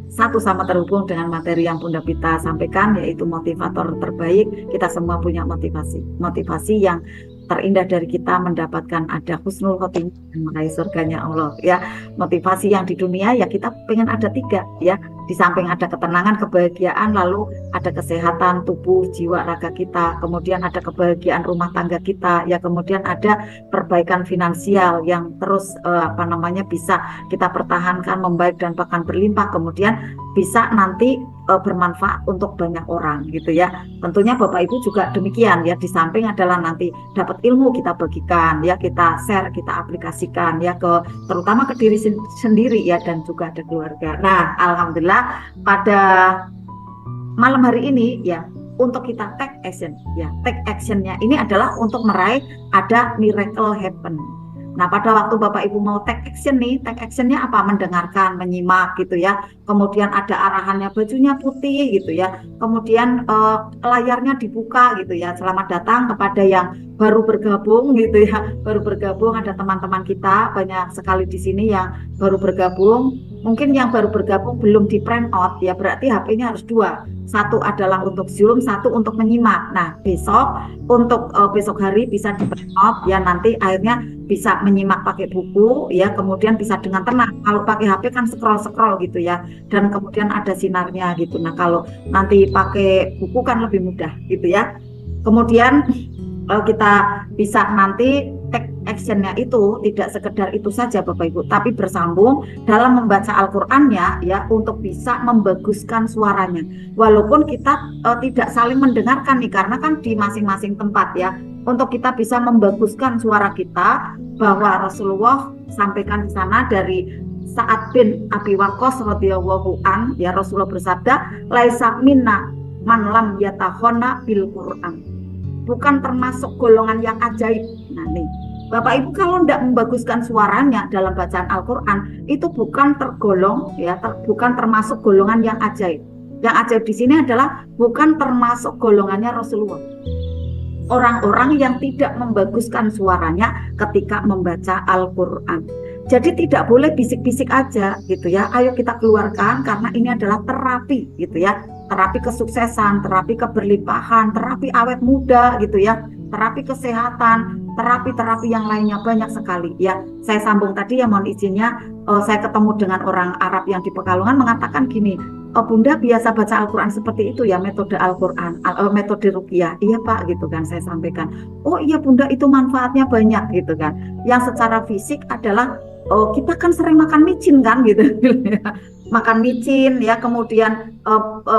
satu sama terhubung dengan materi yang Bunda Pita sampaikan, yaitu motivator terbaik. Kita semua punya motivasi yang terindah dari kita mendapatkan ada husnul khotimah dan meraih surganya Allah ya. Motivasi yang di dunia ya kita pengen ada 3 ya, di samping ada ketenangan, kebahagiaan, lalu ada kesehatan tubuh, jiwa, raga kita, kemudian ada kebahagiaan rumah tangga kita ya, kemudian ada perbaikan finansial yang terus bisa kita pertahankan, membaik dan bahkan berlimpah, kemudian bisa nanti bermanfaat untuk banyak orang gitu ya. Tentunya Bapak Ibu juga demikian ya, di samping adalah nanti dapat ilmu kita bagikan ya, kita share, kita aplikasikan ya, terutama ke diri sendiri ya, dan juga ada keluarga. Nah alhamdulillah pada malam hari ini ya, untuk kita take action ya, take actionnya ini adalah untuk meraih ada miracle happen. Nah pada waktu Bapak Ibu mau take action nih, take actionnya apa? Mendengarkan, menyimak gitu ya. Kemudian ada arahannya, bajunya putih gitu ya. Kemudian layarnya dibuka gitu ya. Selamat datang kepada yang baru bergabung gitu ya. Baru bergabung, ada teman-teman kita banyak sekali di sini yang baru bergabung. Mungkin yang baru bergabung belum di print out ya, berarti HP-nya harus 2. Satu adalah untuk Zoom, satu untuk menyimak. Nah besok untuk besok hari bisa di print out ya, nanti akhirnya bisa menyimak pakai buku ya, kemudian bisa dengan tenang. Kalau pakai HP kan scroll gitu ya, dan kemudian ada sinarnya gitu. Nah kalau nanti pakai buku kan lebih mudah gitu ya. Kemudian kita bisa nanti take actionnya itu tidak sekedar itu saja Bapak Ibu, tapi bersambung dalam membaca Al-Qur'annya ya, untuk bisa membaguskan suaranya. Walaupun kita tidak saling mendengarkan nih, karena kan di masing-masing tempat ya, untuk kita bisa membaguskan suara kita, bahwa Rasulullah sampaikan di sana dari Sa'ad bin Abi Waqqas radhiyallahu an, ya Rasulullah bersabda, laisa minna man lam yatakhonna bil Qur'an. Bukan termasuk golongan yang ajaib. Nah nih, Bapak Ibu kalau tidak membaguskan suaranya dalam bacaan Al-Qur'an, itu bukan tergolong ya, bukan termasuk golongan yang ajaib. Yang ajaib di sini adalah bukan termasuk golongannya Rasulullah. Orang-orang yang tidak membaguskan suaranya ketika membaca Al-Qur'an. Jadi tidak boleh bisik-bisik aja gitu ya. Ayo kita keluarkan karena ini adalah terapi gitu ya. Terapi kesuksesan, terapi keberlimpahan, terapi awet muda gitu ya. Terapi kesehatan, terapi-terapi yang lainnya banyak sekali ya. Saya sambung tadi ya, mohon izinnya, saya ketemu dengan orang Arab yang di Pekalongan mengatakan gini, Bunda biasa baca Al-Quran seperti itu ya, metode Al-Quran, metode ruqyah. Iya Pak gitu kan, saya sampaikan. Oh iya Bunda, itu manfaatnya banyak gitu kan. Yang secara fisik adalah kita kan sering makan micin kan gitu. Makan micin ya, kemudian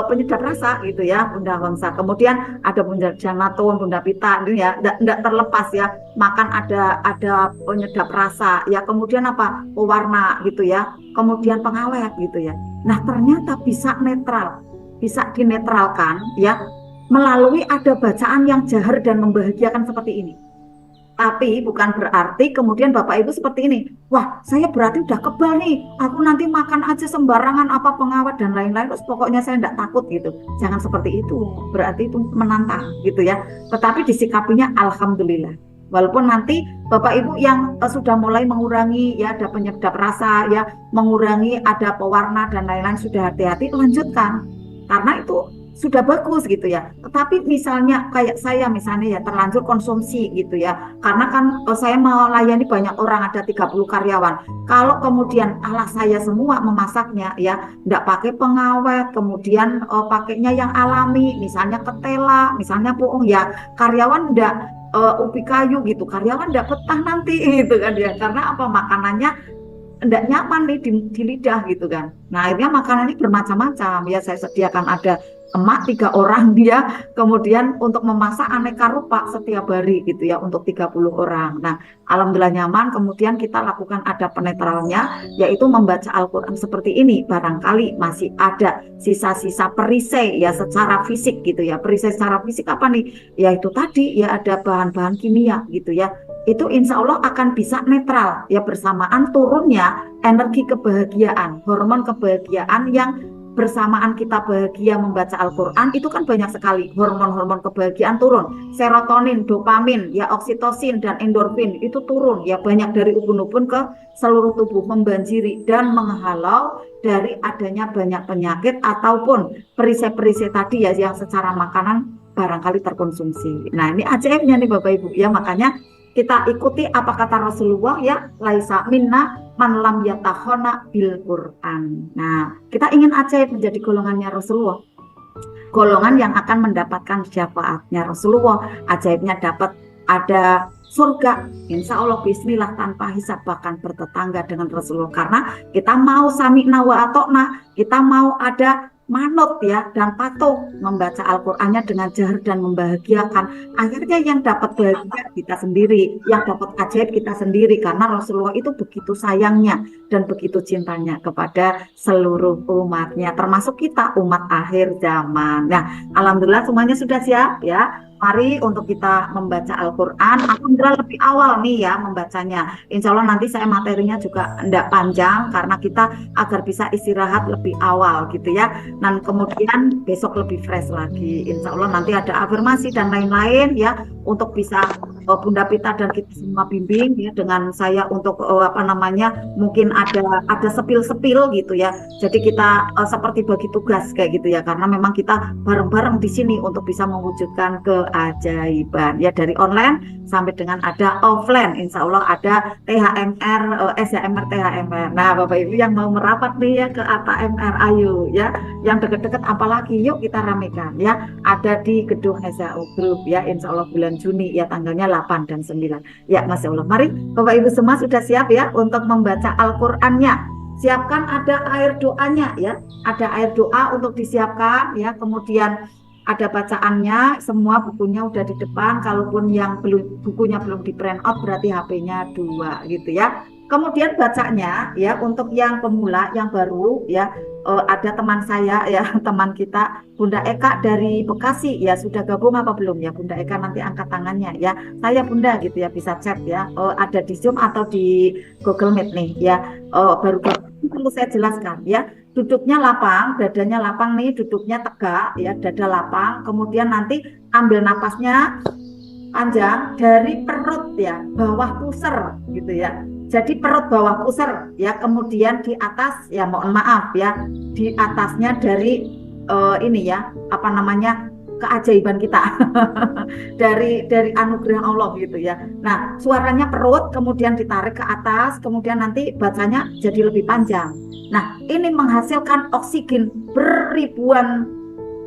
penyedap rasa gitu ya Bunda Honsa. Kemudian ada Bunda Janatun, Bunda Pita ini ya, tidak terlepas ya, makan ada penyedap rasa ya, kemudian apa, pewarna gitu ya, kemudian pengawet gitu ya. Nah ternyata bisa netral, bisa dinetralkan ya melalui ada bacaan yang jahar dan membahagiakan seperti ini. Tapi bukan berarti kemudian Bapak Ibu seperti ini, wah saya berarti udah kebal nih, aku nanti makan aja sembarangan apa pengawet dan lain-lain, terus pokoknya saya tidak takut gitu. Jangan seperti itu, berarti itu menantang gitu ya. Tetapi disikapinya alhamdulillah. Walaupun nanti Bapak Ibu yang sudah mulai mengurangi ya, ada penyedap rasa ya, mengurangi ada pewarna dan lain-lain, sudah hati-hati, lanjutkan. Karena itu sudah bagus gitu ya. Tetapi misalnya kayak saya misalnya ya terlanjur konsumsi gitu ya. Karena kan saya melayani banyak orang, ada 30 karyawan. Kalau kemudian ala saya semua memasaknya ya, enggak pakai pengawet, kemudian pakainya yang alami, misalnya ketela, misalnya puung ya, karyawan enggak ubi kayu gitu. Karyawan enggak betah nanti gitu kan ya. Karena apa, makanannya enggak nyaman nih di lidah gitu kan. Nah akhirnya makanannya bermacam-macam ya, saya sediakan ada emak 3 orang dia, kemudian untuk memasak aneka rupa setiap hari gitu ya untuk 30 orang. Nah alhamdulillah nyaman, kemudian kita lakukan ada penetralnya, yaitu membaca Al-Quran seperti ini. Barangkali masih ada sisa-sisa perisai ya secara fisik gitu ya. Perisai secara fisik apa nih? Ya itu tadi ya, ada bahan-bahan kimia gitu ya. Itu insya Allah akan bisa netral ya, bersamaan turunnya energi kebahagiaan, hormon kebahagiaan yang bersamaan kita bahagia membaca Al-Quran itu kan banyak sekali hormon-hormon kebahagiaan turun, serotonin, dopamin, ya oksitosin dan endorfin itu turun ya, banyak dari ubun-ubun ke seluruh tubuh, membanjiri dan menghalau dari adanya banyak penyakit ataupun perisai-perisai tadi ya yang secara makanan barangkali terkonsumsi. Nah ini ajaibnya nih Bapak Ibu ya, makanya kita ikuti apa kata Rasulullah ya, laisa minna man lam yatakhonna bil Qur'an. Nah, kita ingin ajaib menjadi golongannya Rasulullah. Golongan yang akan mendapatkan syafaatnya Rasulullah. Ajaibnya dapat ada surga, insya Allah bismillah tanpa hisab, bahkan bertetangga dengan Rasulullah. Karena kita mau sami'na wa atokna, kita mau ada manut ya dan patuh membaca Al-Qur'annya dengan jahar dan membahagiakan. Akhirnya yang dapat bahagia kita sendiri, yang dapat ajaib kita sendiri, karena Rasulullah itu begitu sayangnya dan begitu cintanya kepada seluruh umatnya, termasuk kita umat akhir zaman. Nah, alhamdulillah semuanya sudah siap ya. Mari untuk kita membaca Al-Quran. Alhamdulillah lebih awal nih ya membacanya. Insya Allah nanti saya materinya juga tidak panjang karena kita agar bisa istirahat lebih awal gitu ya. Dan kemudian besok lebih fresh lagi. Insya Allah nanti ada afirmasi dan lain-lain ya untuk bisa Bunda Pita dan kita semua bimbing ya dengan saya untuk mungkin ada sepil-sepil gitu ya. Jadi kita seperti bagi tugas kayak gitu ya, karena memang kita bareng-bareng di sini untuk bisa mewujudkan keajaiban ya, dari online sampai dengan ada offline. Insya Allah ada THMR, SHMR, THMR. Nah Bapak Ibu yang mau merapat nih ya ke ATMR, ayo ya, yang deket-deket apalagi yuk kita ramekan ya. Ada di gedung SAU Group ya, Insya Allah bulan Juni ya, tanggalnya 8 dan 9 ya. Masya Allah, mari Bapak Ibu semua sudah siap ya untuk membaca Al-Qur'annya. Siapkan ada air doanya ya, ada air doa untuk disiapkan ya, kemudian ada bacaannya, semua bukunya udah di depan. Kalaupun yang bukunya belum di print out berarti HP-nya 2 gitu ya. kemudian bacanya ya untuk yang pemula, yang baru ya, ada teman saya ya, teman kita Bunda Eka dari Bekasi ya, sudah gabung apa belum ya Bunda Eka? Nanti angkat tangannya ya. Saya Bunda gitu ya, bisa chat ya. Ada di Zoom atau di Google Meet nih ya. Baru perlu saya jelaskan ya. Duduknya lapang, dadanya lapang nih, duduknya tegak ya, dada lapang. Kemudian nanti ambil napasnya panjang dari perut ya, bawah pusar gitu ya. Jadi perut bawah pusar ya, kemudian di atas ya, mohon maaf ya, di atasnya dari ini ya, apa namanya, keajaiban kita dari anugerah Allah gitu ya. Nah, suaranya perut kemudian ditarik ke atas, kemudian nanti bacanya jadi lebih panjang. Nah, ini menghasilkan oksigen beribuan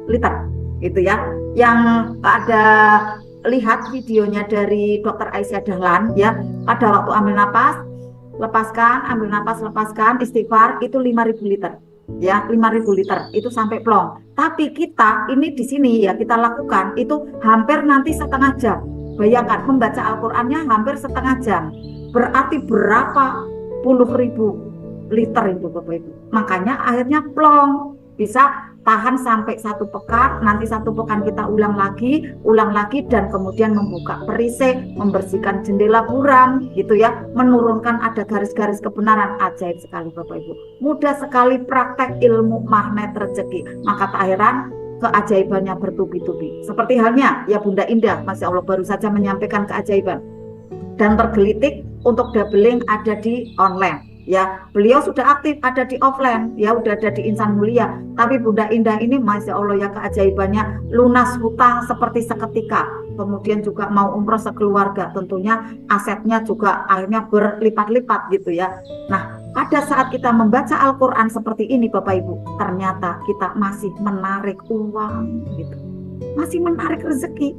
liter gitu ya. Yang ada lihat videonya dari Dr. Aisyah Dahlan ya, pada waktu ambil napas, lepaskan, ambil napas, lepaskan, istighfar, itu 5.000 liter ya, 5.000 liter itu sampai plong. Tapi kita ini di sini ya, kita lakukan itu hampir nanti setengah jam. Bayangkan membaca Al-Qur'annya hampir setengah jam, berarti berapa puluh ribu liter itu Bapak Ibu. Makanya akhirnya plong, bisa tahan sampai 1 pekan, nanti 1 pekan kita ulang lagi, dan kemudian membuka perisai, membersihkan jendela buram gitu ya, menurunkan ada garis-garis kebenaran. Ajaib sekali Bapak Ibu, mudah sekali praktek ilmu magnet rezeki, maka tak heran keajaibannya bertubi-tubi. Seperti halnya ya Bunda Indah, Masya Allah, baru saja menyampaikan keajaiban dan tergelitik untuk doubling ada di online. Ya, beliau sudah aktif ada di offline, ya udah ada di Insan Mulia. Tapi Bunda Indah ini Masya Allah ya, keajaibannya lunas hutang seperti seketika. Kemudian juga mau umroh sekeluarga, tentunya asetnya juga akhirnya berlipat-lipat gitu ya. Nah, pada saat kita membaca Al-Quran seperti ini Bapak Ibu, ternyata kita masih menarik uang gitu, masih menarik rezeki.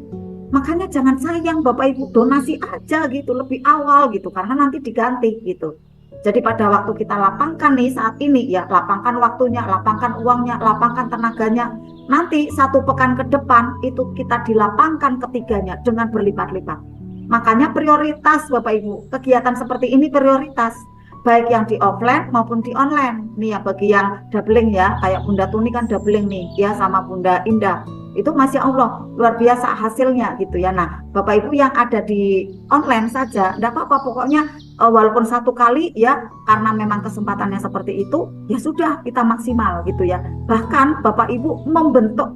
Makanya jangan sayang Bapak Ibu, donasi aja gitu lebih awal gitu, karena nanti diganti gitu. Jadi pada waktu kita lapangkan nih saat ini ya, lapangkan waktunya, lapangkan uangnya, lapangkan tenaganya. Nanti 1 pekan ke depan itu kita dilapangkan ketiganya dengan berlipat-lipat. Makanya prioritas Bapak Ibu, kegiatan seperti ini prioritas. Baik yang di offline maupun di online. Nih ya, bagi yang doubling ya, kayak Bunda Tuni kan doubling nih ya sama Bunda Indah. Itu Masya Allah luar biasa hasilnya gitu ya. Nah Bapak Ibu yang ada di online saja enggak apa-apa, pokoknya walaupun 1 kali ya, karena memang kesempatannya seperti itu ya sudah, kita maksimal gitu ya. Bahkan Bapak Ibu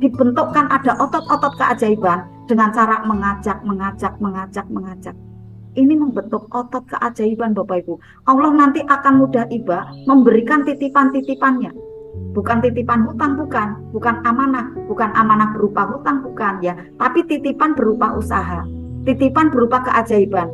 dibentukkan ada otot-otot keajaiban dengan cara mengajak. Ini membentuk otot keajaiban Bapak Ibu. Allah nanti akan mudah iba memberikan titipan-titipannya. Bukan titipan hutang, bukan amanah berupa hutang, bukan ya, tapi titipan berupa usaha, titipan berupa keajaiban,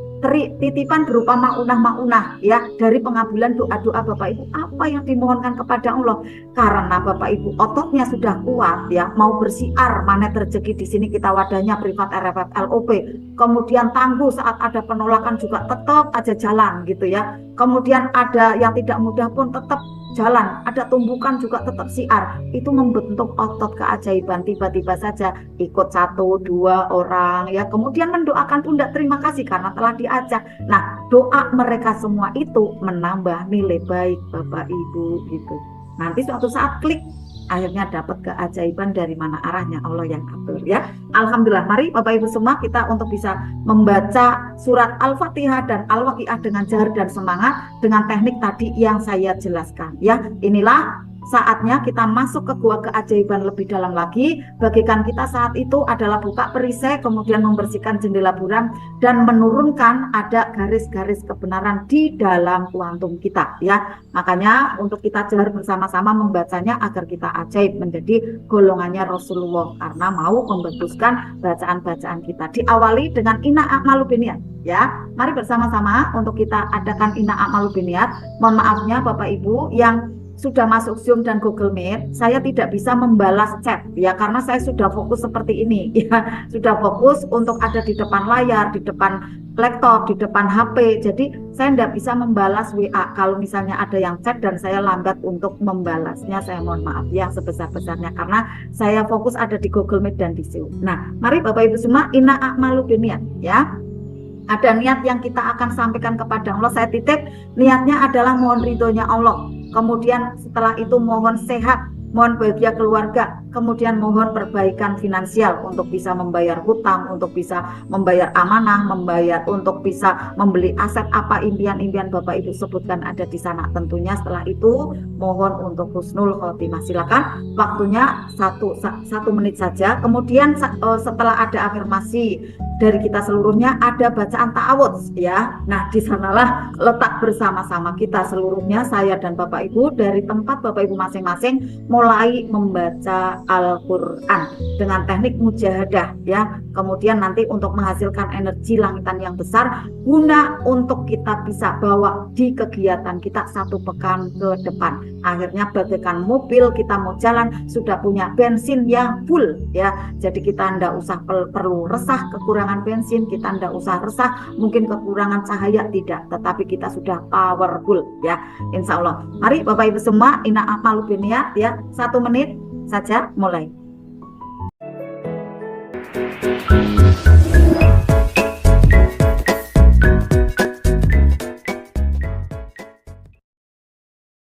titipan berupa maunah ya, dari pengabulan doa-doa Bapak Ibu apa yang dimohonkan kepada Allah. Karena Bapak Ibu ototnya sudah kuat ya, mau bersiar magnet rezeki di sini kita wadahnya privat RFF LOP, kemudian tangguh saat ada penolakan juga tetap aja jalan gitu ya. Kemudian ada yang tidak mudah pun tetap jalan, ada tumbukan juga tetap siar. Itu membentuk otot keajaiban. Tiba-tiba saja ikut 1, 2 orang ya, kemudian mendoakan Bunda terima kasih karena telah diajak. Nah doa mereka semua itu menambah nilai baik Bapak Ibu gitu. Nanti suatu saat klik, akhirnya dapat keajaiban dari mana arahnya Allah yang atur ya. Alhamdulillah, mari Bapak Ibu semua kita untuk bisa membaca surat Al-Fatihah dan Al-Waqiah dengan jahar dan semangat dengan teknik tadi yang saya jelaskan ya. Inilah saatnya kita masuk ke gua keajaiban lebih dalam lagi. Bagikan kita saat itu adalah buka perisai, kemudian membersihkan jendela buram dan menurunkan ada garis-garis kebenaran di dalam kuantum kita ya. Makanya untuk kita jahar bersama-sama membacanya agar kita ajaib menjadi golongannya Rasulullah, karena mau membentukkan bacaan-bacaan kita. Diawali dengan Inna A'malu Binniyat ya. Mari bersama-sama untuk kita adakan Inna A'malu Binniyat. Mohon maafnya Bapak Ibu yang sudah masuk Zoom dan Google Meet, saya tidak bisa membalas chat ya, karena saya sudah fokus seperti ini ya, sudah fokus untuk ada di depan layar, di depan laptop, di depan HP. Jadi saya tidak bisa membalas WA kalau misalnya ada yang chat dan saya lambat untuk membalasnya. Saya mohon maaf ya sebesar-besarnya, karena saya fokus ada di Google Meet dan di Zoom. Nah mari Bapak Ibu semua, Inna A'malu Binniyat ya. ada niat yang kita akan sampaikan kepada Allah. Saya titip niatnya adalah mohon ridhonya Allah, kemudian setelah itu mohon sehat, mohon bahagia keluarga, kemudian mohon perbaikan finansial untuk bisa membayar hutang, untuk bisa membayar amanah, membayar untuk bisa membeli aset apa impian-impian Bapak Ibu sebutkan ada di sana. Tentunya setelah itu mohon untuk husnul khotimah. Silakan, waktunya satu menit saja. Kemudian setelah ada afirmasi dari kita seluruhnya, ada bacaan ta'awudz ya. Nah, di sanalah letak bersama-sama kita seluruhnya, saya dan Bapak Ibu dari tempat Bapak Ibu masing-masing mulai membaca Al-Qur'an dengan teknik mujahadah ya. Kemudian nanti untuk menghasilkan energi langitan yang besar guna untuk kita bisa bawa di kegiatan kita 1 pekan ke depan. Akhirnya bagaikan mobil kita mau jalan sudah punya bensin yang full ya. Jadi kita ndak usah perlu resah kekurangan bensin, kita ndak usah resah mungkin kekurangan cahaya, tidak, tetapi kita sudah powerful ya, insya Allah. Mari Bapak Ibu semua, inna a'malu binniyat ya, 1 menit saja mulai.